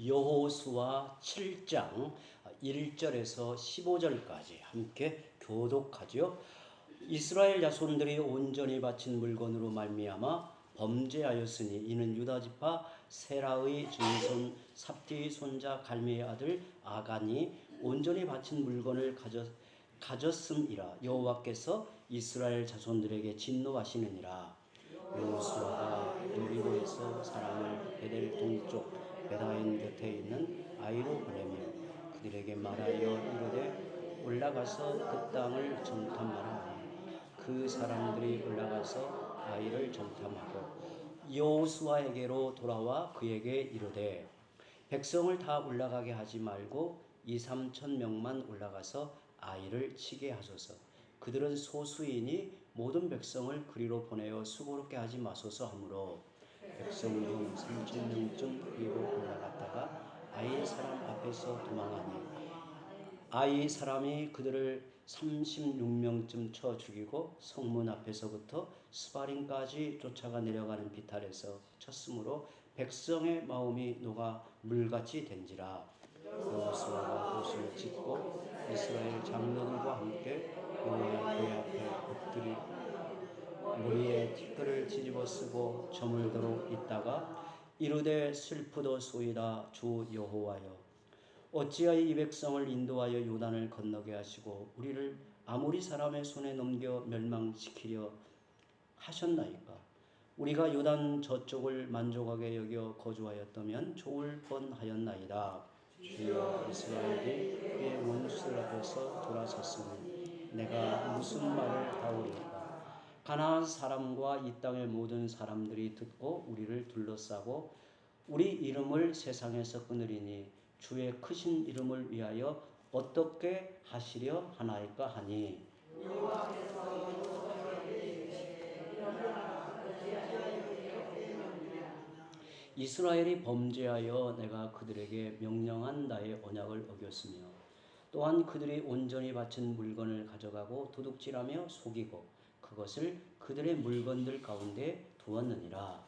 여호수아 7장 1절에서 15절까지 함께 교독하죠. 이스라엘 자손들이 온전히 바친 물건으로 말미암아 범죄하였으니 이는 유다 지파 세라의 증손 삽디의 손자 갈미의 아들 아간이 온전히 바친 물건을 가졌음이라. 여호와께서 이스라엘 자손들에게 진노하시느니라. 여호수아가 여리고에서 사람을 베델 동쪽 베다인 곁에 있는 아이로 보내며 그들에게 말하여 이르되 올라가서 그 땅을 정탐하라 하니 그 사람들이 올라가서 아이를 정탐하고 여호수아에게로 돌아와 그에게 이르되 백성을 다 올라가게 하지 말고 2-3천 명만 올라가서 아이를 치게 하소서. 그들은 소수이니 모든 백성을 그리로 보내어 수고롭게 하지 마소서 하므로 백성 중 3,000명쯤 그리로 올라갔다가 아이 사람 앞에서 도망하니 아이 사람이 그들을 36명쯤 쳐 죽이고 성문 앞에서부터 스바림까지 쫓아가 내려가는 비탈에서 쳤으므로 백성의 마음이 녹아 물같이 된지라. 여호수아가 옷을 찢고 이스라엘 장로들과 함께 여호와의 앞에 엎드리고 머리에 티끌을 뒤집어 쓰고 저물도록 있다가 이르되 슬프도소이다. 주 여호와여, 어찌하여 이 백성을 인도하여 요단을 건너게 하시고 우리를 아모리 사람의 손에 넘겨 멸망시키려 하셨나이까. 우리가 요단 저쪽을 만족하게 여겨 거주하였다면 좋을 뻔하였나이다. 주여, 이스라엘이 그의 원수들 앞에서 돌아섰으니 내가 무슨 말을 하오리까. 가나안 사람과 이 땅의 모든 사람들이 듣고 우리를 둘러싸고 우리 이름을 세상에서 끊으리니 주의 크신 이름을 위하여 어떻게 하시려 하나이까 하니 이스라엘이 범죄하여 내가 그들에게 명령한 나의 언약을 어겼으며 또한 그들이 온전히 바친 물건을 가져가고 도둑질하며 속이고 그것을 그들의 물건들 가운데 두었느니라.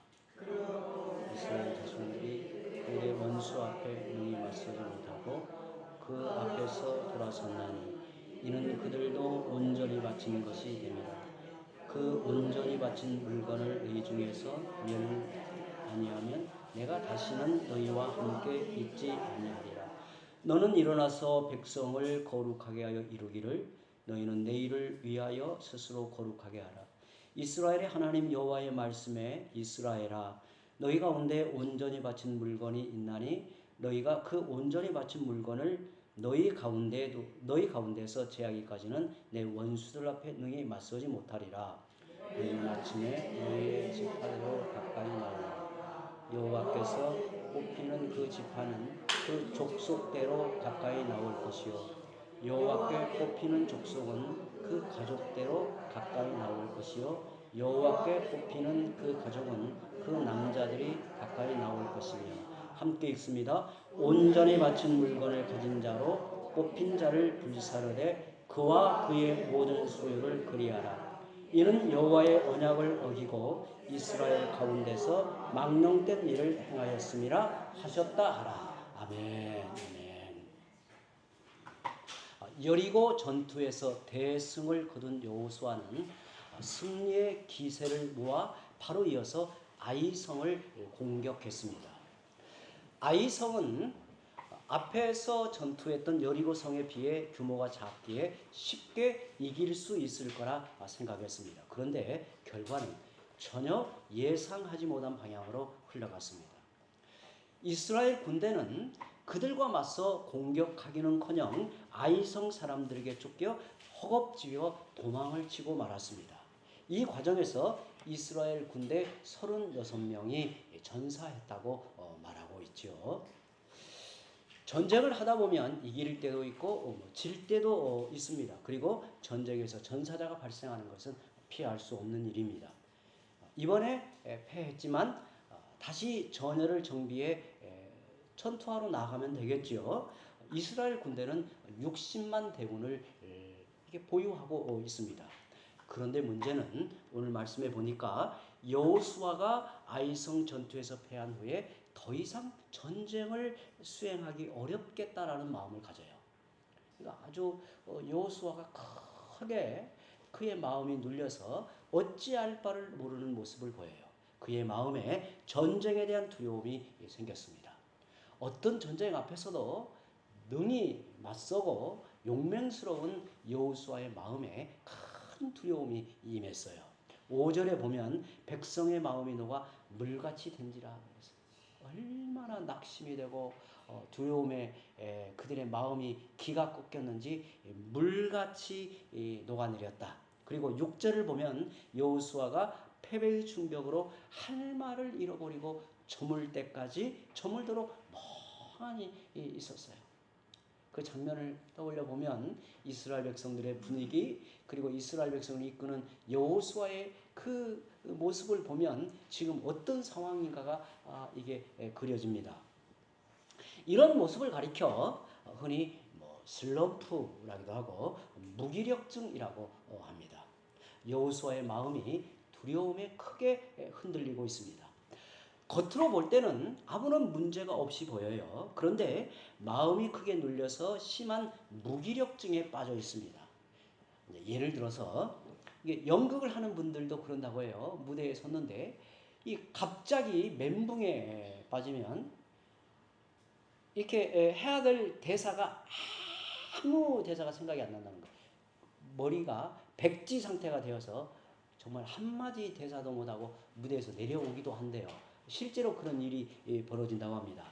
이스라엘 자손들이 그들의 원수 앞에 능히 맞서지 못하고 그 앞에서 돌아섰나니 이는 그들도 온전히 바친 것이 됨이라. 그 온전히 바친 물건을 너희 중에서 아니하면 내가 다시는 너희와 함께 있지 아니하리라. 너는 일어나서 백성을 거룩하게 하여 이루기를 너희는 내일을 위하여 스스로 거룩하게 하라. 이스라엘의 하나님 여호와의 말씀에 이스라엘아, 너희 가운데 온전히 바친 물건이 있나니 너희가 그 온전히 바친 물건을 너희 가운데서 제하기까지는 내 원수들 앞에 능히 맞서지 못하리라. 너희는 아침에 너희의 지파대로 가까이 나오라. 여호와께서 뽑히는 그 지파는 그 족속대로 가까이 나올 것이요 여호와께 뽑히는 족속은 그 가족대로 가까이 나올 것이요 여호와께 뽑히는 그 가족은 그 남자들이 가까이 나올 것이며 함께 읽습니다. 온전히 바친 물건을 가진 자로 뽑힌 자를 불사르되 그와 그의 모든 소유를 그리하라. 이는 여호와의 언약을 어기고 이스라엘 가운데서 망령된 일을 행하였음이라 하셨다 하라. 아멘. 아멘. 여리고 전투에서 대승을 거둔 여호수아는 승리의 기세를 모아 바로 이어서 아이성을 공격했습니다. 아이성은 앞에서 전투했던 여리고성에 비해 규모가 작기에 쉽게 이길 수 있을 거라 생각했습니다. 그런데 결과는 전혀 예상하지 못한 방향으로 흘러갔습니다. 이스라엘 군대는 그들과 맞서 공격하기는커녕 아이성 사람들에게 쫓겨 허겁지겁 도망을 치고 말았습니다. 이 과정에서 이스라엘 군대 36명이 전사했다고 말하고 있죠. 전쟁을 하다 보면 이길 때도 있고 질 때도 있습니다. 그리고 전쟁에서 전사자가 발생하는 것은 피할 수 없는 일입니다. 이번에 패했지만 다시 전열을 정비해 전투하러 나가면 되겠죠. 이스라엘 군대는 60만 대군을 보유하고 있습니다. 그런데 문제는 오늘 말씀해 보니까 여호수아가 아이성 전투에서 패한 후에 더 이상 전쟁을 수행하기 어렵겠다라는 마음을 가져요. 그러니까 아주 여호수아가 크게 그의 마음이 눌려서 어찌할 바를 모르는 모습을 보여요. 그의 마음에 전쟁에 대한 두려움이 생겼습니다. 어떤 전쟁 앞에서도 능히 맞서고 용맹스러운 여호수아의 마음에 큰 두려움이 임했어요. 5절에 보면 백성의 마음이 녹아 물같이 된지라. 얼마나 낙심이 되고 두려움에 그들의 마음이 기가 꺾였는지 물같이 녹아내렸다. 그리고 6절을 보면 여호수아가 패배의 충격으로 할 말을 잃어버리고 저물 때까지 저물도록 멍하니 있었어요. 그 장면을 떠올려 보면 이스라엘 백성들의 분위기, 그리고 이스라엘 백성을 이끄는 여호수아의 그 모습을 보면 지금 어떤 상황인가가 이게 그려집니다. 이런 모습을 가리켜 흔히 슬럼프라기도 하고 무기력증이라고 합니다. 여호수아의 마음이 두려움에 크게 흔들리고 있습니다. 겉으로 볼 때는 아무런 문제가 없이 보여요. 그런데 마음이 크게 눌려서 심한 무기력증에 빠져 있습니다. 예를 들어서 이게 연극을 하는 분들도 그런다고 해요. 무대에 섰는데 이 갑자기 멘붕에 빠지면 이렇게 해야 될 대사가 아무 대사가 생각이 안 난다는 거예요. 머리가 백지 상태가 되어서 정말 한마디 대사도 못하고 무대에서 내려오기도 한대요. 실제로 그런 일이 벌어진다고 합니다.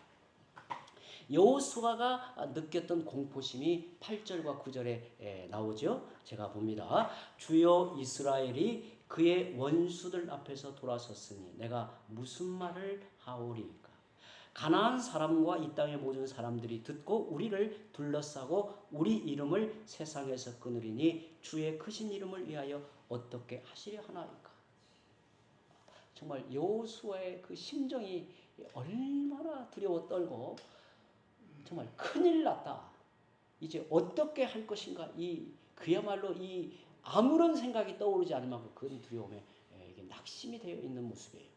여호수아가 느꼈던 공포심이 8절과 9절에 나오죠. 제가 봅니다. 주여 이스라엘이 그의 원수들 앞에서 돌아섰으니 내가 무슨 말을 하오리까. 가나안 사람과 이 땅의 모든 사람들이 듣고 우리를 둘러싸고 우리 이름을 세상에서 끊으리니 주의 크신 이름을 위하여 어떻게 하시려 하나이까. 정말 여호수아의 그 심정이 얼마나 두려워 떨고 정말 큰일 났다. 이제 어떻게 할 것인가. 그야말로 아무런 생각이 떠오르지 않을 만큼 큰 두려움에 이게 낙심이 되어 있는 모습이에요.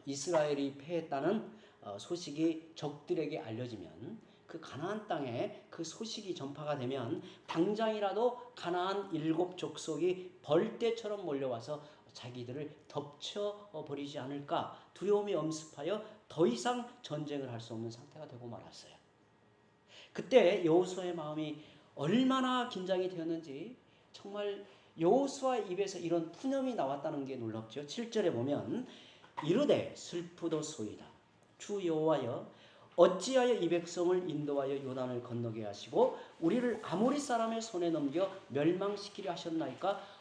이스라엘이 패했다는 소식이 적들에게 알려지면 그 가나안 땅에 그 소식이 전파가 되면 당장이라도 가나안 7 족속이 벌떼처럼 몰려와서 자기들을 덮쳐버리지 않을까 두려움이 엄습하여 더 이상 전쟁을 할 수 없는 상태가 되고 말았어요. 그때 여호수아의 마음이 얼마나 긴장이 되었는지 정말 여호수아 입에서 이런 푸념이 나왔다는 게 놀랍죠. 7절에 보면 이르되 슬프도소이다. 주 여호와여 어찌하여 이 백성을 인도하여 요단을 건너게 하시고 우리를 아모리 사람의 손에 넘겨 멸망시키려 하셨나이까.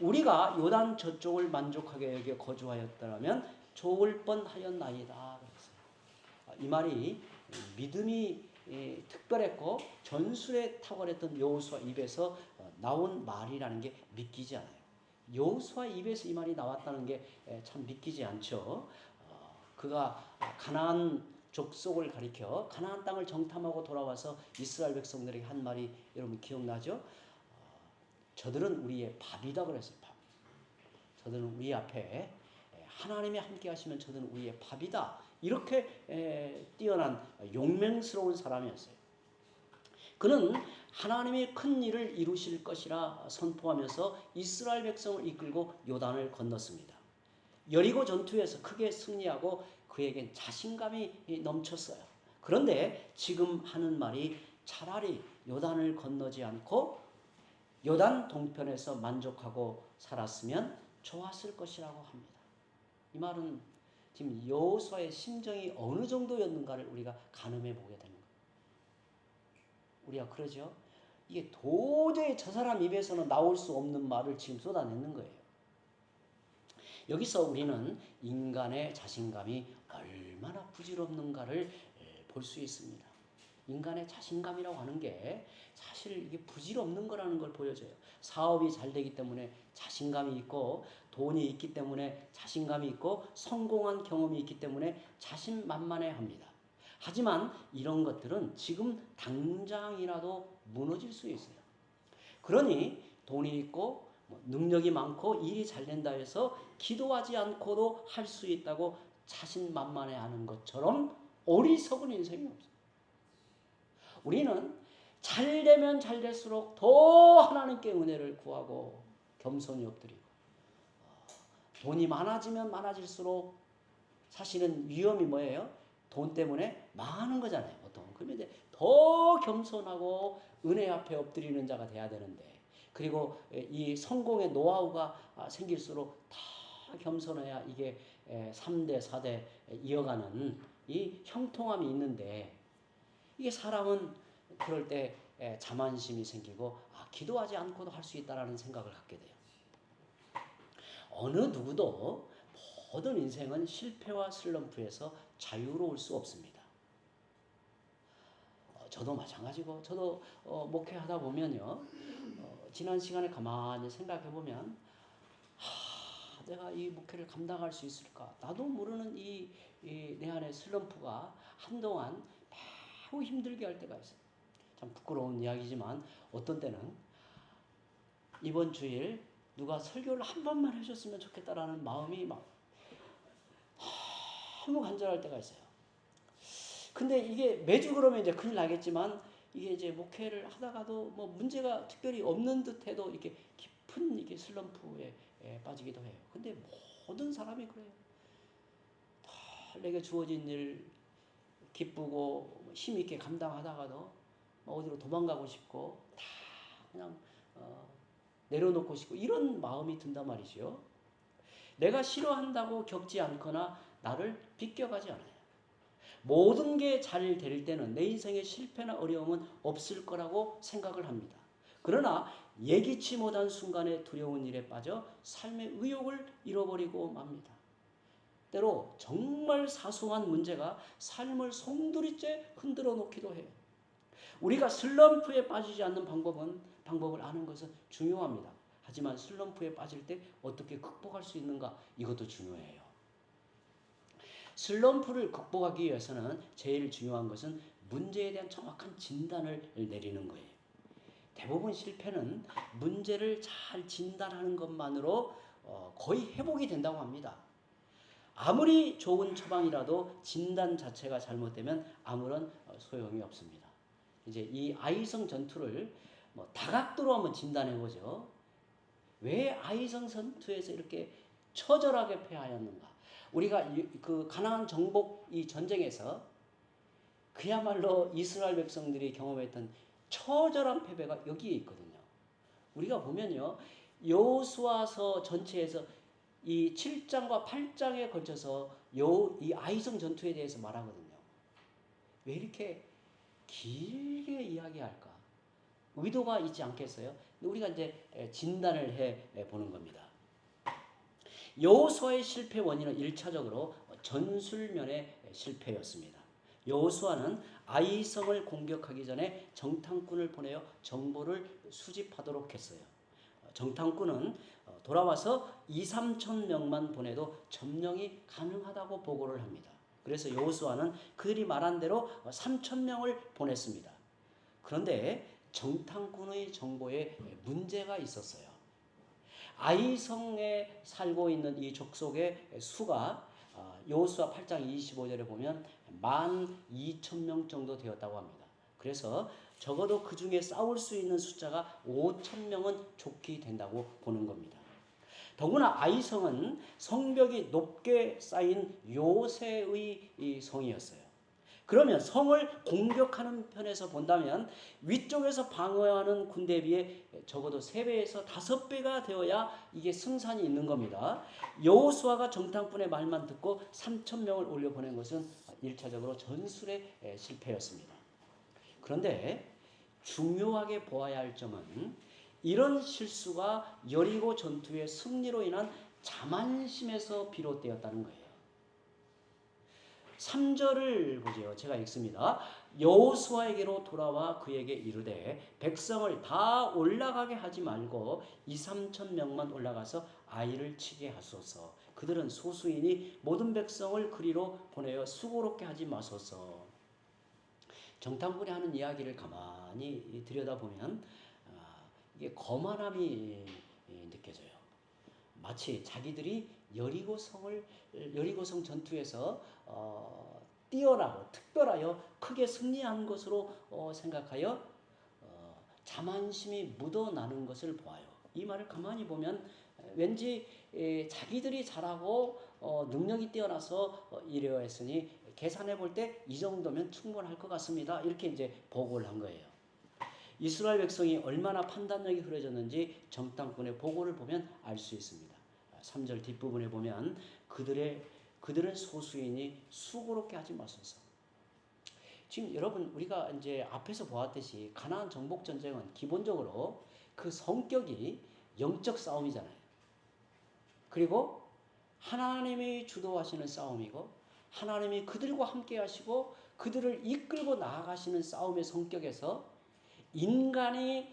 우리가 요단 저쪽을 만족하게 여겨 거주하였더라면 좋을 뻔하였나이다. 이 말이 믿음이 특별했고 전술에 탁월했던 여호수아 입에서 나온 말이라는 게 믿기지 않아요. 여호수아 입에서 이 말이 나왔다는 게 참 믿기지 않죠. 그가 가나안 족속을 가리켜 가나안 땅을 정탐하고 돌아와서 이스라엘 백성들에게 한 말이 여러분 기억나죠? 저들은 우리의 밥이다 그랬어요. 밥. 저들은 우리 앞에 하나님이 함께 하시면 저들은 우리의 밥이다. 이렇게 뛰어난 용맹스러운 사람이었어요. 그는 하나님이 큰 일을 이루실 것이라 선포하면서 이스라엘 백성을 이끌고 요단을 건넜습니다. 여리고 전투에서 크게 승리하고 그에겐 자신감이 넘쳤어요. 그런데 지금 하는 말이 차라리 요단을 건너지 않고 요단 동편에서 만족하고 살았으면 좋았을 것이라고 합니다. 이 말은 지금 여호수아의 심정이 어느 정도였는가를 우리가 가늠해 보게 되는 거예요. 우리가 그러죠. 이게 도저히 저 사람 입에서는 나올 수 없는 말을 지금 쏟아내는 거예요. 여기서 우리는 인간의 자신감이 얼마나 부질없는가를 볼 수 있습니다. 인간의 자신감이라고 하는 게 사실 이게 부질없는 거라는 걸 보여줘요. 사업이 잘 되기 때문에 자신감이 있고 돈이 있기 때문에 자신감이 있고 성공한 경험이 있기 때문에 자신만만해 합니다. 하지만 이런 것들은 지금 당장이라도 무너질 수 있어요. 그러니 돈이 있고 능력이 많고 일이 잘 된다 해서 기도하지 않고도 할 수 있다고 자신만만해 하는 것처럼 어리석은 인생이 없어요. 우리는 잘 되면 잘 될수록 더 하나님께 은혜를 구하고 겸손히 엎드리고, 돈이 많아지면 많아질수록 사실은 위험이 뭐예요? 돈 때문에 망하는 거잖아요, 보통. 그러면 이제 더 겸손하고 은혜 앞에 엎드리는 자가 돼야 되는데, 그리고 이 성공의 노하우가 생길수록 다 겸손해야 이게 3대, 4대 이어가는 이 형통함이 있는데, 이게 사람은 그럴 때 자만심이 생기고 기도하지 않고도 할 수 있다라는 생각을 갖게 돼요. 어느 누구도 모든 인생은 실패와 슬럼프에서 자유로울 수 없습니다. 저도 마찬가지고, 저도 목회하다 보면요, 지난 시간에 가만히 생각해 보면, 내가 이 목회를 감당할 수 있을까? 나도 모르는 내 안에 슬럼프가 한동안 매우 힘들게 할 때가 있어요. 참 부끄러운 이야기지만 어떤 때는 이번 주일 누가 설교를 한 번만 해줬으면 좋겠다라는 마음이 막 너무 간절할 때가 있어요. 근데 이게 매주 그러면 이제 큰일 나겠지만, 이게 이제 목회를 하다가도 뭐 문제가 특별히 없는 듯해도 이렇게 깊은 이게 슬럼프에 빠지기도 해요. 근데 모든 사람이 그래요. 내게 주어진 일 기쁘고 힘있게 감당하다가도 어디로 도망가고 싶고 다 그냥 내려놓고 싶고 이런 마음이 든단 말이죠. 내가 싫어한다고 겪지 않거나 나를 비껴가지 않아요. 모든 게 잘 될 때는 내 인생에 실패나 어려움은 없을 거라고 생각을 합니다. 그러나 예기치 못한 순간에 두려운 일에 빠져 삶의 의욕을 잃어버리고 맙니다. 때로 정말 사소한 문제가 삶을 송두리째 흔들어 놓기도 해요. 우리가 슬럼프에 빠지지 않는 방법을 아는 것은 중요합니다. 하지만 슬럼프에 빠질 때 어떻게 극복할 수 있는가, 이것도 중요해요. 슬럼프를 극복하기 위해서는 제일 중요한 것은 문제에 대한 정확한 진단을 내리는 거예요. 대부분 실패는 문제를 잘 진단하는 것만으로 거의 회복이 된다고 합니다. 아무리 좋은 처방이라도 진단 자체가 잘못되면 아무런 소용이 없습니다. 이제 이 아이성 전투를 다각도로 한번 진단해 보죠. 왜 아이성 전투에서 이렇게 처절하게 패하였는가? 우리가 그 가나안 정복 이 전쟁에서 그야말로 이스라엘 백성들이 경험했던 처절한 패배가 여기에 있거든요. 우리가 보면요, 여호수아서 전체에서 이 7장과 8장에 걸쳐서 이 아이성 전투에 대해서 말하거든요. 왜 이렇게 길게 이야기할까? 의도가 있지 않겠어요? 우리가 이제 진단을 해 보는 겁니다. 여호수아의 실패 원인은 1차적으로 전술면의 실패였습니다. 여호수아는 아이성을 공격하기 전에 정탐꾼을 보내어 정보를 수집하도록 했어요. 정탐꾼은 돌아와서 2~3천 명만 보내도 점령이 가능하다고 보고를 합니다. 그래서 여호수아는 그들이 말한 대로 3천 명을 보냈습니다. 그런데 정탐꾼의 정보에 문제가 있었어요. 아이성에 살고 있는 이 족속의 수가 여호수아 8장 25절에 보면 12,000명 정도 되었다고 합니다. 그래서 적어도 그 중에 싸울 수 있는 숫자가 5,000명은 좋게 된다고 보는 겁니다. 더구나 아이성은 성벽이 높게 쌓인 요새의 이 성이었어요. 그러면 성을 공격하는 편에서 본다면 위쪽에서 방어하는 군대에 비해 적어도 3배에서 5배가 되어야 이게 승산이 있는 겁니다. 여호수아가 정탐꾼의 말만 듣고 3,000명을 올려보낸 것은 1차적으로 전술의 실패였습니다. 그런데 중요하게 보아야 할 점은 이런 실수가 여리고 전투의 승리로 인한 자만심에서 비롯되었다는 거예요. 3절을 보죠. 제가 읽습니다. 여호수아에게로 돌아와 그에게 이르되 백성을 다 올라가게 하지 말고 2~3천 명만 올라가서 아이를 치게 하소서. 그들은 소수이니 모든 백성을 그리로 보내어 수고롭게 하지 마소서. 정탐꾼이 하는 이야기를 가만히 들여다보면 이게 거만함이 느껴져요. 마치 자기들이 여리고성 전투에서 뛰어나고 특별하여 크게 승리한 것으로 생각하여 자만심이 묻어나는 것을 보아요. 이 말을 가만히 보면 왠지 자기들이 잘하고 능력이 뛰어나서 이래야 했으니 계산해 볼 때 이 정도면 충분할 것 같습니다. 이렇게 이제 보고를 한 거예요. 이스라엘 백성이 얼마나 판단력이 흐려졌는지 정탐꾼의 보고를 보면 알 수 있습니다. 3절 뒷부분에 보면 그들은 소수이니 수고롭게 하지 마소서. 지금 여러분 우리가 이제 앞에서 보았듯이 가나안 정복 전쟁은 기본적으로 그 성격이 영적 싸움이잖아요. 그리고 하나님이 주도하시는 싸움이고 하나님이 그들과 함께 하시고 그들을 이끌고 나아가시는 싸움의 성격에서 인간이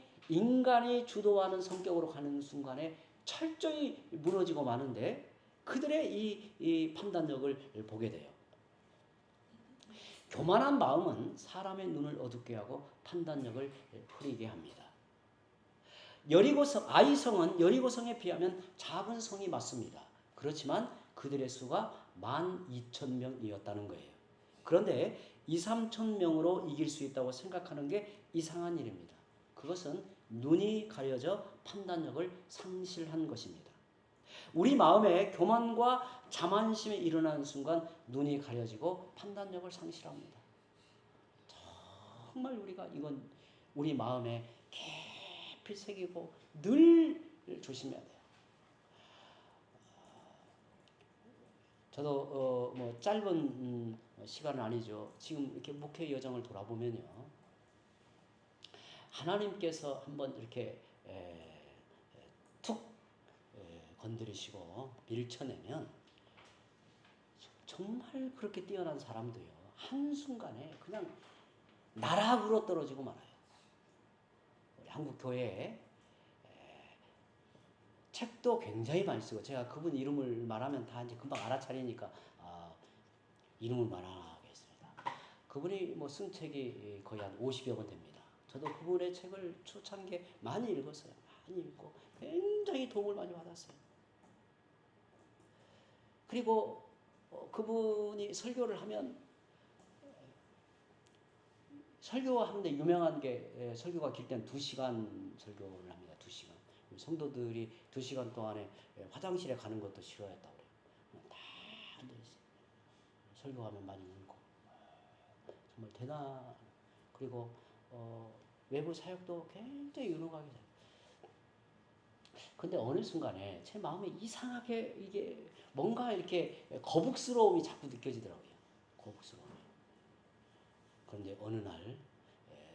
주도하는 성격으로 가는 순간에 철저히 무너지고 마는데 그들의 이 판단력을 보게 돼요. 교만한 마음은 사람의 눈을 어둡게 하고 판단력을 흐리게 합니다. 아이성은 여리고성에 비하면 작은 성이 맞습니다. 그렇지만 그들의 수가 12,000명이었다는 거예요. 그런데 2-3,000명으로 이길 수 있다고 생각하는 게 이상한 일입니다. 그것은 눈이 가려져 판단력을 상실한 것입니다. 우리 마음에 교만과 자만심이 일어나는 순간 눈이 가려지고 판단력을 상실합니다. 정말 우리가 이건 우리 마음에 깊이 새기고 늘 조심해야 돼요. 저도 뭐 짧은 시간은 아니죠. 지금 이렇게 목회 여정을 돌아보면요, 하나님께서 한번 이렇게 툭 건드리시고 밀쳐내면 정말 그렇게 뛰어난 사람도요 한순간에 그냥 나락으로 떨어지고 말아요. 우리 한국 교회에 책도 굉장히 많이 쓰고 제가 그분 이름을 말하면 다 이제 금방 알아차리니까 이름을 말하겠습니다. 그분이 뭐 쓴 책이 거의 한 50여 권 됩니다. 저도 그분의 책을 초창기에 많이 읽었어요. 많이 읽고 굉장히 도움을 많이 받았어요. 그리고 그분이 설교를 하면 설교하는데 유명한 게 설교가 길 때는 2시간 설교를 합니다. 2시간. 성도들이 2시간 동안에 화장실에 가는 것도 싫어했다고 그래요. 다 앉아있어요. 설교하면 많이 울고. 정말 대단. 그리고 외부 사역도 굉장히 유능하게 돼요. 근데 어느 순간에 제 마음에 이상하게 이게 뭔가 이렇게 거북스러움이 자꾸 느껴지더라고요. 거북스러움이. 그런데 어느 날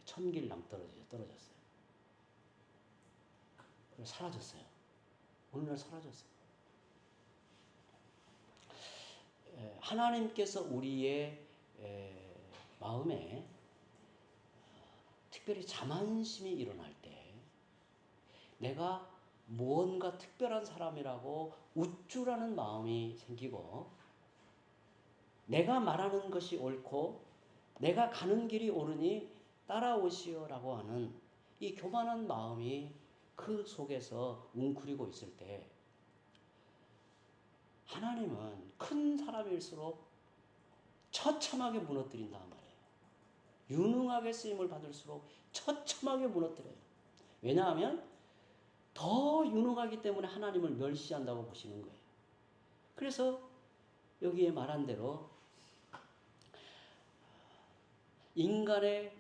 천길남 떨어졌어요. 사라졌어요. 어느 날 사라졌어요. 하나님께서 우리의 마음에 특별히 자만심이 일어날 때 내가 무언가 특별한 사람이라고 우쭐하는 마음이 생기고 내가 말하는 것이 옳고 내가 가는 길이 옳으니 따라오시오라고 하는 이 교만한 마음이 그 속에서 웅크리고 있을 때 하나님은 큰 사람일수록 처참하게 무너뜨린단 말이에요. 유능하게 쓰임을 받을수록 처참하게 무너뜨려요. 왜냐하면 더 유능하기 때문에 하나님을 멸시한다고 보시는 거예요. 그래서 여기에 말한 대로 인간의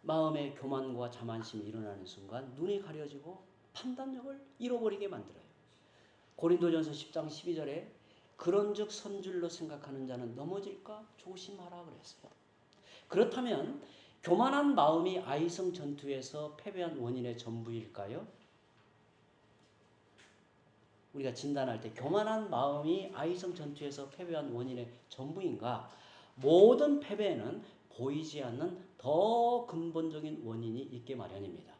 마음에 교만과 자만심이 일어나는 순간 눈이 가려지고 판단력을 잃어버리게 만들어요. 고린도전서 10장 12절에 그런즉 선줄로 생각하는 자는 넘어질까 조심하라 그랬어요. 그렇다면 교만한 마음이 아이성 전투에서 패배한 원인의 전부일까요? 우리가 진단할 때 교만한 마음이 아이성 전투에서 패배한 원인의 전부인가? 모든 패배에는 보이지 않는 더 근본적인 원인이 있게 마련입니다.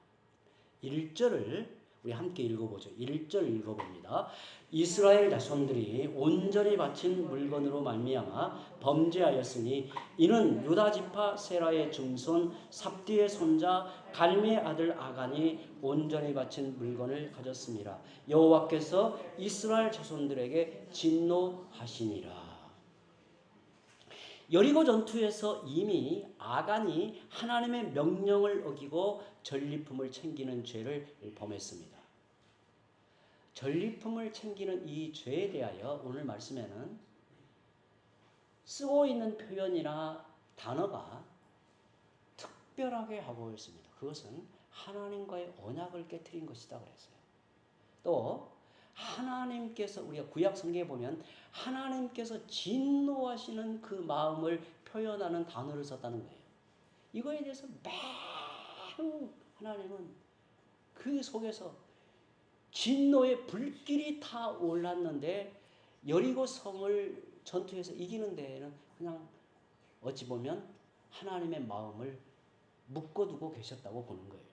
1절을 우리 함께 읽어보죠. 1절 읽어봅니다. 이스라엘 자손들이 온전히 바친 물건으로 말미암아 범죄하였으니 이는 유다 지파 세라의 증손 삽디의 손자 갈미의 아들 아간이 온전히 바친 물건을 가졌습니다. 여호와께서 이스라엘 자손들에게 진노하시니라. 여리고 전투에서 이미 아간이 하나님의 명령을 어기고 전리품을 챙기는 죄를 범했습니다. 전리품을 챙기는 이 죄에 대하여 오늘 말씀에는 쓰고 있는 표현이나 단어가 특별하게 하고 있습니다. 그것은 하나님과의 언약을 깨트린 것이다 그랬어요. 또 하나님께서 우리가 구약 성경에 보면 하나님께서 진노하시는 그 마음을 표현하는 단어를 썼다는 거예요. 이거에 대해서 매우 하나님은 그 속에서 진노의 불길이 다 올랐는데 여리고 성을 전투에서 이기는 데에는 그냥 어찌 보면 하나님의 마음을 묶어두고 계셨다고 보는 거예요.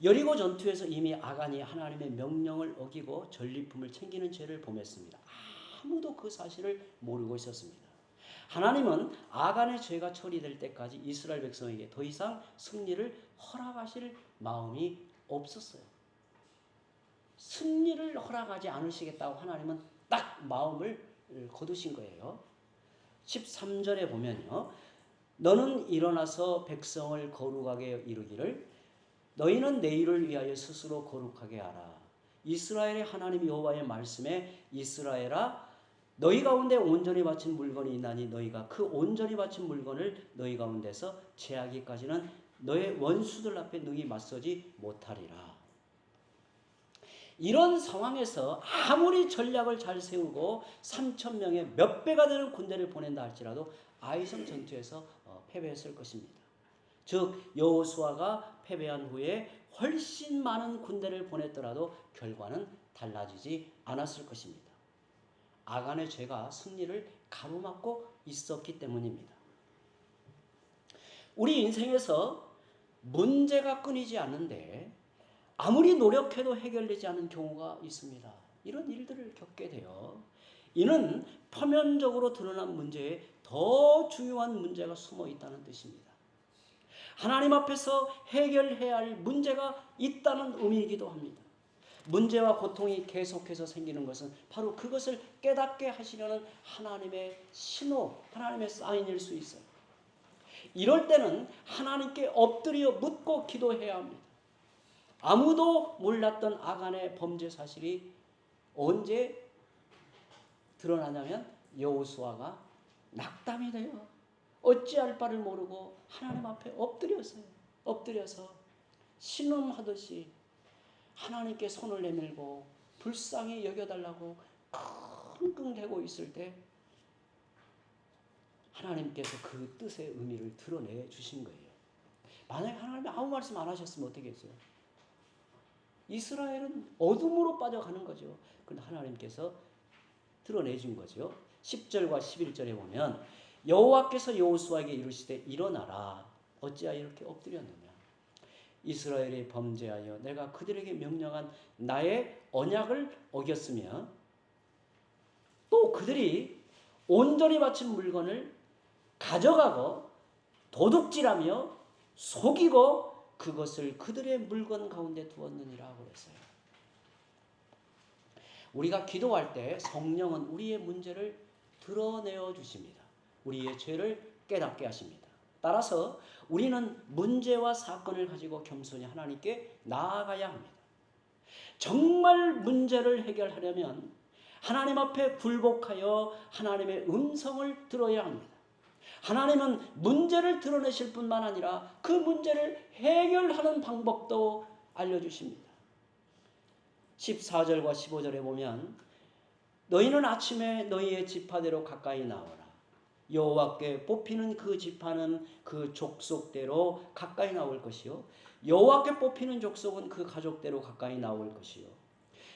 여리고 전투에서 이미 아간이 하나님의 명령을 어기고 전리품을 챙기는 죄를 범했습니다. 아무도 그 사실을 모르고 있었습니다. 하나님은 아간의 죄가 처리될 때까지 이스라엘 백성에게 더 이상 승리를 허락하실 마음이 없었어요. 승리를 허락하지 않으시겠다고 하나님은 딱 마음을 거두신 거예요. 13절에 보면요. 너는 일어나서 백성을 거룩하게 이루기를 너희는 내일을 위하여 스스로 거룩하게 하라. 이스라엘의 하나님 여호와의 말씀에 이스라엘아 너희 가운데 온전히 바친 물건이 있나니 너희가 그 온전히 바친 물건을 너희 가운데서 제하기까지는 너의 원수들 앞에 능히 맞서지 못하리라. 이런 상황에서 아무리 전략을 잘 세우고 3,000명의 몇 배가 되는 군대를 보낸다 할지라도 아이성 전투에서 패배했을 것입니다. 즉 여호수아가 패배한 후에 훨씬 많은 군대를 보냈더라도 결과는 달라지지 않았을 것입니다. 아간의 죄가 승리를 가로막고 있었기 때문입니다. 우리 인생에서 문제가 끊이지 않는데 아무리 노력해도 해결되지 않은 경우가 있습니다. 이런 일들을 겪게 돼요. 이는 표면적으로 드러난 문제에 더 중요한 문제가 숨어 있다는 뜻입니다. 하나님 앞에서 해결해야 할 문제가 있다는 의미이기도 합니다. 문제와 고통이 계속해서 생기는 것은 바로 그것을 깨닫게 하시려는 하나님의 신호, 하나님의 사인일 수 있어요. 이럴 때는 하나님께 엎드려 묻고 기도해야 합니다. 아무도 몰랐던 아간의 범죄 사실이 언제 드러나냐면 여호수아가 낙담이 돼요. 어찌할 바를 모르고 하나님 앞에 엎드려서 신음하듯이 하나님께 손을 내밀고 불쌍히 여겨달라고 끙끙대고 있을 때 하나님께서 그 뜻의 의미를 드러내 주신 거예요. 만약에 하나님이 아무 말씀 안 하셨으면 어떻게 했어요? 이스라엘은 어둠으로 빠져가는 거죠. 그런데 하나님께서 드러내 준 거죠. 10절과 11절에 보면 여호와께서 여호수아에게 이르시되 일어나라. 어찌하여 이렇게 엎드렸느냐. 이스라엘이 범죄하여 내가 그들에게 명령한 나의 언약을 어겼으며 또 그들이 온전히 바친 물건을 가져가고 도둑질하며 속이고 그것을 그들의 물건 가운데 두었느니라 그랬어요. 우리가 기도할 때 성령은 우리의 문제를 드러내어 주십니다. 우리의 죄를 깨닫게 하십니다. 따라서 우리는 문제와 사건을 가지고 겸손히 하나님께 나아가야 합니다. 정말 문제를 해결하려면 하나님 앞에 굴복하여 하나님의 음성을 들어야 합니다. 하나님은 문제를 드러내실 뿐만 아니라 그 문제를 해결하는 방법도 알려주십니다. 14절과 15절에 보면 너희는 아침에 너희의 지파대로 가까이 나오라. 여호와께 뽑히는 그 지파는 그 족속대로 가까이 나올 것이요 여호와께 뽑히는 족속은 그 가족대로 가까이 나올 것이요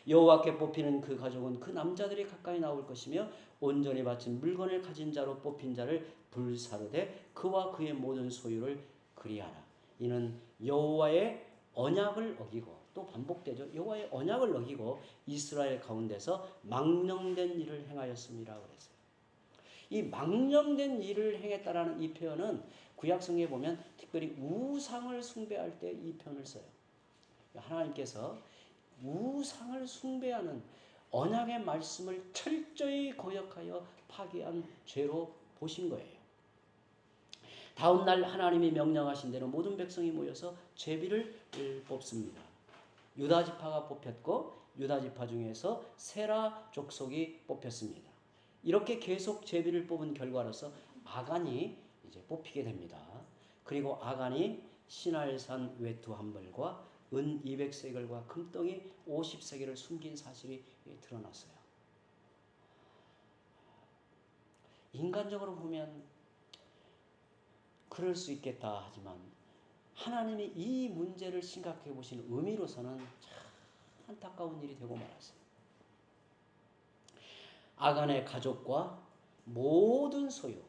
여호와께 뽑히는 그 가족은 그 남자들이 가까이 나올 것이며 온전히 바친 물건을 가진 자로 뽑힌 자를 불사르되 그와 그의 모든 소유를 그리하라. 이는 여호와의 언약을 어기고 또 반복되죠. 여호와의 언약을 어기고 이스라엘 가운데서 망령된 일을 행하였습니다. 그랬어요. 이 망령된 일을 행했다라는 이 표현은 구약성경에 보면 특별히 우상을 숭배할 때 이 표현을 써요. 하나님께서 우상을 숭배하는 언약의 말씀을 철저히 거역하여 파기한 죄로 보신 거예요. 다음 날 하나님이 명령하신 대로 모든 백성이 모여서 제비를 뽑습니다. 유다 지파가 뽑혔고 유다 지파 중에서 세라 족속이 뽑혔습니다. 이렇게 계속 제비를 뽑은 결과로서 아간이 이제 뽑히게 됩니다. 그리고 아간이 시날산 외투 한 벌과 은 200세겔과 금덩이 50세겔을 숨긴 사실이 드러났어요. 인간적으로 보면 그럴 수 있겠다 하지만 하나님이 이 문제를 심각하게 보시는 의미로서는 참 안타까운 일이 되고 말았어요. 아간의 가족과 모든 소유,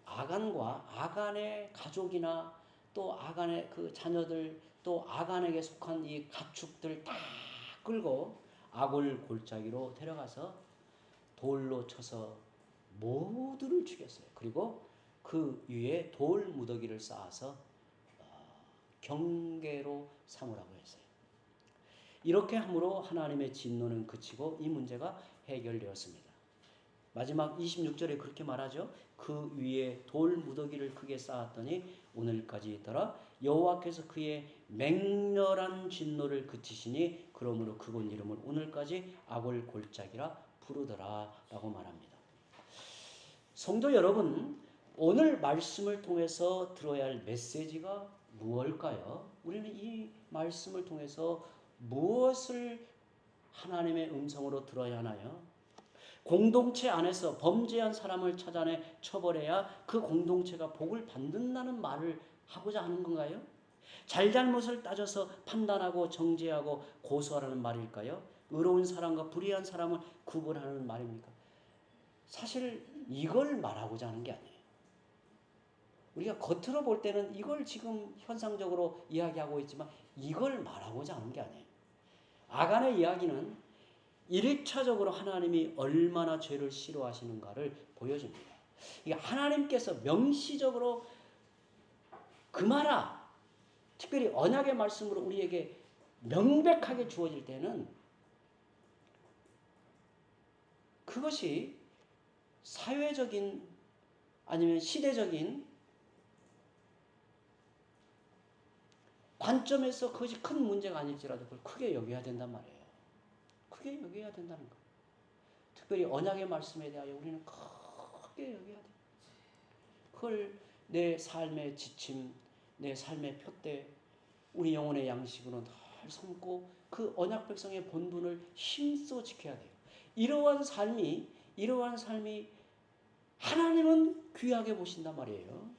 아간과 아간의 가족이나 또 아간의 그 자녀들 또 아간에게 속한 이 가축들 다 끌고 아골 골짜기로 데려가서 돌로 쳐서 모두를 죽였어요. 그리고 그 위에 돌 무더기를 쌓아서 경계로 삼으라고 했어요. 이렇게 함으로 하나님의 진노는 그치고 이 문제가 해결되었습니다. 마지막 26절에 그렇게 말하죠. 그 위에 돌 무더기를 크게 쌓았더니 오늘까지 있더라. 여호와께서 그의 맹렬한 진노를 그치시니 그러므로 그곳 이름을 오늘까지 아골 골짜기라 부르더라 라고 말합니다. 성도 여러분, 오늘 말씀을 통해서 들어야 할 메시지가 무엇일까요? 우리는 이 말씀을 통해서 무엇을 하나님의 음성으로 들어야 하나요? 공동체 안에서 범죄한 사람을 찾아내 처벌해야 그 공동체가 복을 받는다는 말을 하고자 하는 건가요? 잘잘못을 따져서 판단하고 정죄하고 고소하라는 말일까요? 의로운 사람과 불의한 사람을 구분하는 말입니까? 사실 이걸 말하고자 하는 게 아니에요. 우리가 겉으로 볼 때는 이걸 지금 현상적으로 이야기하고 있지만 이걸 말하고자 하는 게 아니에요. 아간의 이야기는 1차적으로 하나님이 얼마나 죄를 싫어하시는가를 보여줍니다. 그러니까 하나님께서 명시적으로 금하라, 특별히 언약의 말씀으로 우리에게 명백하게 주어질 때는 그것이 사회적인 아니면 시대적인 관점에서 그것이 큰 문제가 아닐지라도 그걸 크게 여겨야 된단 말이에요. 크게 여겨야 된다는 거. 특별히 언약의 말씀에 대하여 우리는 크게 여겨야 돼요. 그걸 내 삶의 지침, 내 삶의 표대, 우리 영혼의 양식으로 늘 삼고 그 언약 백성의 본분을 힘써 지켜야 돼요. 이러한 삶이 하나님은 귀하게 보신단 말이에요.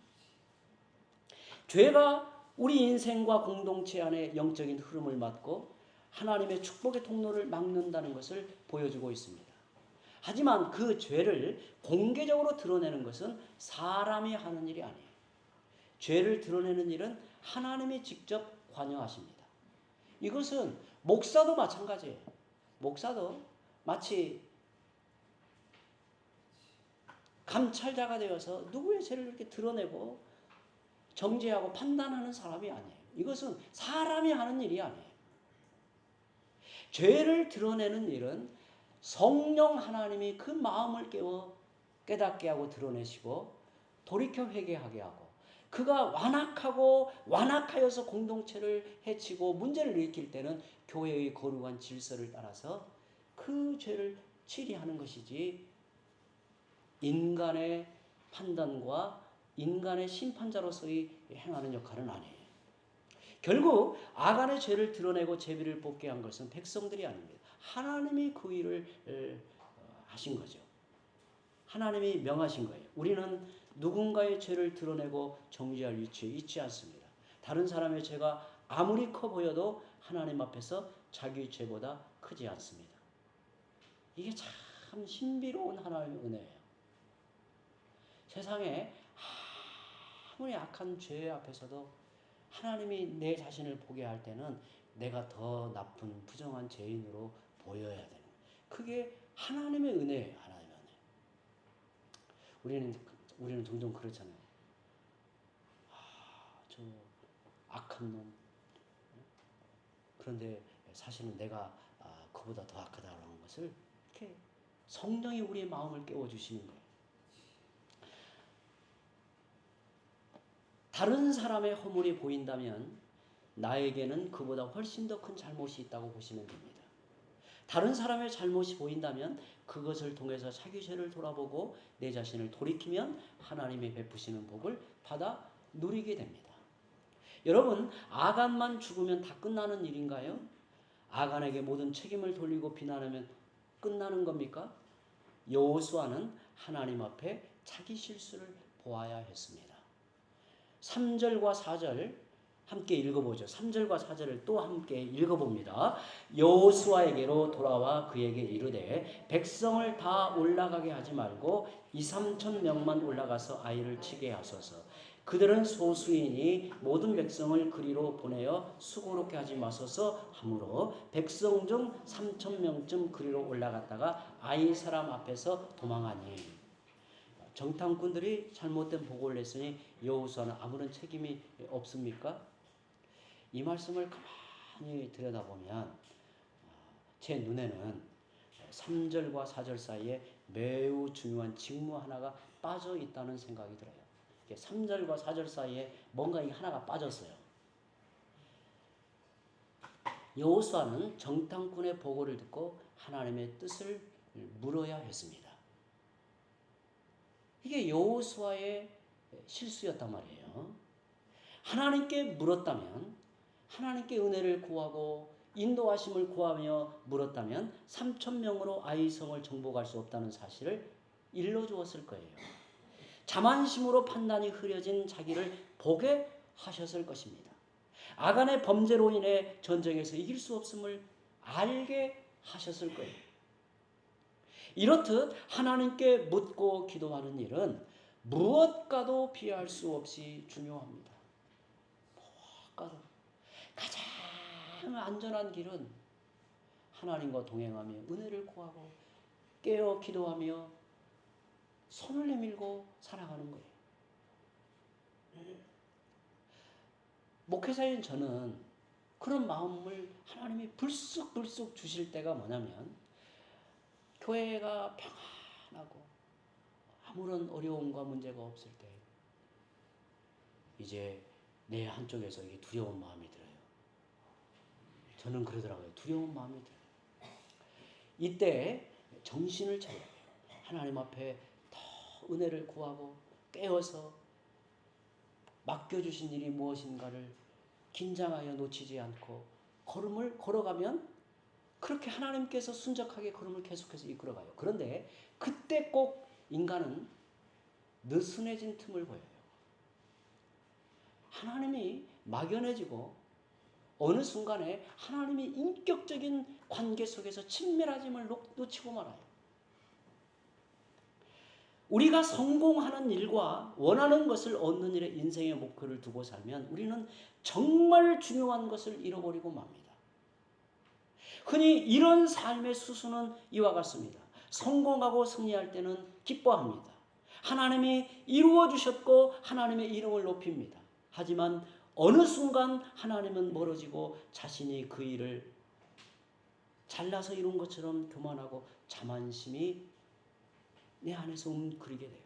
죄가 우리 인생과 공동체 안에 영적인 흐름을 막고 하나님의 축복의 통로를 막는다는 것을 보여주고 있습니다. 하지만 그 죄를 공개적으로 드러내는 것은 사람이 하는 일이 아니에요. 죄를 드러내는 일은 하나님이 직접 관여하십니다. 이것은 목사도 마찬가지예요. 목사도 마치 감찰자가 되어서 누구의 죄를 이렇게 드러내고 정죄하고 판단하는 사람이 아니에요. 이것은 사람이 하는 일이 아니에요. 죄를 드러내는 일은 성령 하나님이 그 마음을 깨닫게 하고 드러내시고 돌이켜 회개하게 하고 그가 완악하여서 공동체를 해치고 문제를 일으킬 때는 교회의 거룩한 질서를 따라서 그 죄를 치리하는 것이지 인간의 판단과 인간의 심판자로서의 행하는 역할은 아니에요. 결국 아간의 죄를 드러내고 제비를 뽑게 한 것은 백성들이 아닙니다. 하나님이 그 일을 하신 거죠. 하나님이 명하신 거예요. 우리는 누군가의 죄를 드러내고 정죄할 위치에 있지 않습니다. 다른 사람의 죄가 아무리 커 보여도 하나님 앞에서 자기 죄보다 크지 않습니다. 이게 참 신비로운 하나님의 은혜예요. 세상에 아무리 악한 죄 앞에서도 하나님이 내 자신을 보게 할 때는 내가 더 나쁜 부정한 죄인으로 보여야 되는 거예요. 그게 하나님의 은혜예요. 하나님의 은혜. 우리는 종종 그렇잖아요. 저 악한 놈. 그런데 사실은 내가 그보다 더 악하다는 것을 성령이 우리의 마음을 깨워주시는 거예요. 다른 사람의 허물이 보인다면 나에게는 그보다 훨씬 더 큰 잘못이 있다고 보시면 됩니다. 다른 사람의 잘못이 보인다면 그것을 통해서 자기 죄를 돌아보고 내 자신을 돌이키면 하나님이 베푸시는 복을 받아 누리게 됩니다. 여러분, 아간만 죽으면 다 끝나는 일인가요? 아간에게 모든 책임을 돌리고 비난하면 끝나는 겁니까? 여호수아는 하나님 앞에 자기 실수를 보아야 했습니다. 3절과 4절 함께 읽어보죠. 3절과 4절을 또 함께 읽어봅니다. 여호수아에게로 돌아와 그에게 이르되 백성을 다 올라가게 하지 말고 2~3천 명만 올라가서 아이를 치게 하소서. 그들은 소수이니 모든 백성을 그리로 보내어 수고롭게 하지 마소서 하므로 백성 중 3천 명쯤 그리로 올라갔다가 아이 사람 앞에서 도망하니 정탐꾼들이 잘못된 보고를 했으니 여호수아는 아무런 책임이 없습니까? 이 말씀을 가만히 들여다보면 제 눈에는 3절과 4절 사이에 매우 중요한 직무 하나가 빠져 있다는 생각이 들어요. 3절과 4절 사이에 뭔가 하나가 빠졌어요. 여호수아는 정탐꾼의 보고를 듣고 하나님의 뜻을 물어야 했습니다. 이게 여호수아의 실수였단 말이에요. 하나님께 물었다면, 하나님께 은혜를 구하고 인도하심을 구하며 물었다면 3천 명으로 아이성을 정복할 수 없다는 사실을 일러주었을 거예요. 자만심으로 판단이 흐려진 자기를 보게 하셨을 것입니다. 아간의 범죄로 인해 전쟁에서 이길 수 없음을 알게 하셨을 거예요. 이렇듯 하나님께 묻고 기도하는 일은 무엇과도 비할 수 없이 중요합니다. 무엇과도. 가장 안전한 길은 하나님과 동행하며 은혜를 구하고 깨어 기도하며 손을 내밀고 살아가는 거예요. 목회자인 저는 그런 마음을 하나님이 불쑥불쑥 주실 때가 뭐냐면 교회가 평안하고 아무런 어려움과 문제가 없을 때 이제 내 한쪽에서 이게 두려운 마음이 들어요. 저는 그러더라고요. 두려운 마음이 들어요. 이때 정신을 차려야 돼요. 하나님 앞에 더 은혜를 구하고 깨어서 맡겨주신 일이 무엇인가를 긴장하여 놓치지 않고 걸음을 걸어가면 그렇게 하나님께서 순적하게 걸음을 계속해서 이끌어가요. 그런데 그때 꼭 인간은 느슨해진 틈을 보여요. 하나님이 막연해지고 어느 순간에 하나님이 인격적인 관계 속에서 친밀하심을 놓치고 말아요. 우리가 성공하는 일과 원하는 것을 얻는 일에 인생의 목표를 두고 살면 우리는 정말 중요한 것을 잃어버리고 맙니다. 흔히 이런 삶의 수순은 이와 같습니다. 성공하고 승리할 때는 기뻐합니다. 하나님이 이루어 주셨고 하나님의 이름을 높입니다. 하지만 어느 순간 하나님은 멀어지고 자신이 그 일을 잘나서 이룬 것처럼 교만하고 자만심이 내 안에서 움츠리게 돼요.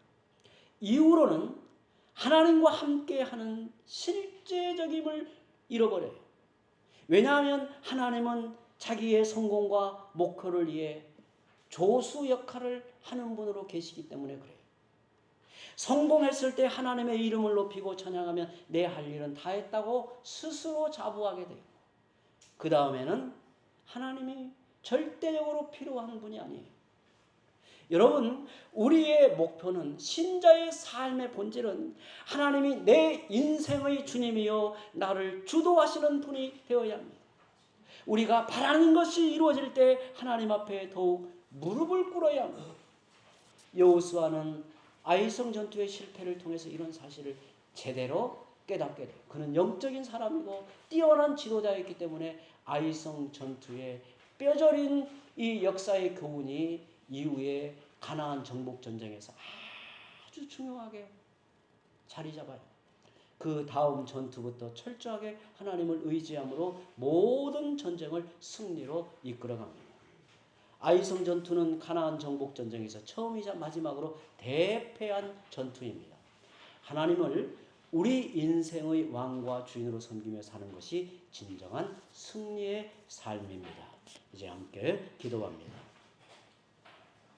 이후로는 하나님과 함께하는 실제적임을 잃어버려요. 왜냐하면 하나님은 자기의 성공과 목표를 위해 조수 역할을 하는 분으로 계시기 때문에 그래요. 성공했을 때 하나님의 이름을 높이고 찬양하면 내 할 일은 다 했다고 스스로 자부하게 돼요. 그 다음에는 하나님이 절대적으로 필요한 분이 아니에요. 여러분, 우리의 목표는 신자의 삶의 본질은 하나님이 내 인생의 주님이요 나를 주도하시는 분이 되어야 합니다. 우리가 바라는 것이 이루어질 때 하나님 앞에 더욱 무릎을 꿇어야 합니다. 여호수아는 아이성 전투의 실패를 통해서 이런 사실을 제대로 깨닫게 돼요. 그는 영적인 사람이고 뛰어난 지도자였기 때문에 아이성 전투의 뼈저린 이 역사의 교훈이 이후에 가나안 정복 전쟁에서 아주 중요하게 자리 잡아요. 그 다음 전투부터 철저하게 하나님을 의지함으로 모든 전쟁을 승리로 이끌어갑니다. 아이성 전투는 가나안 정복 전쟁에서 처음이자 마지막으로 대패한 전투입니다. 하나님을 우리 인생의 왕과 주인으로 섬기며 사는 것이 진정한 승리의 삶입니다. 이제 함께 기도합니다.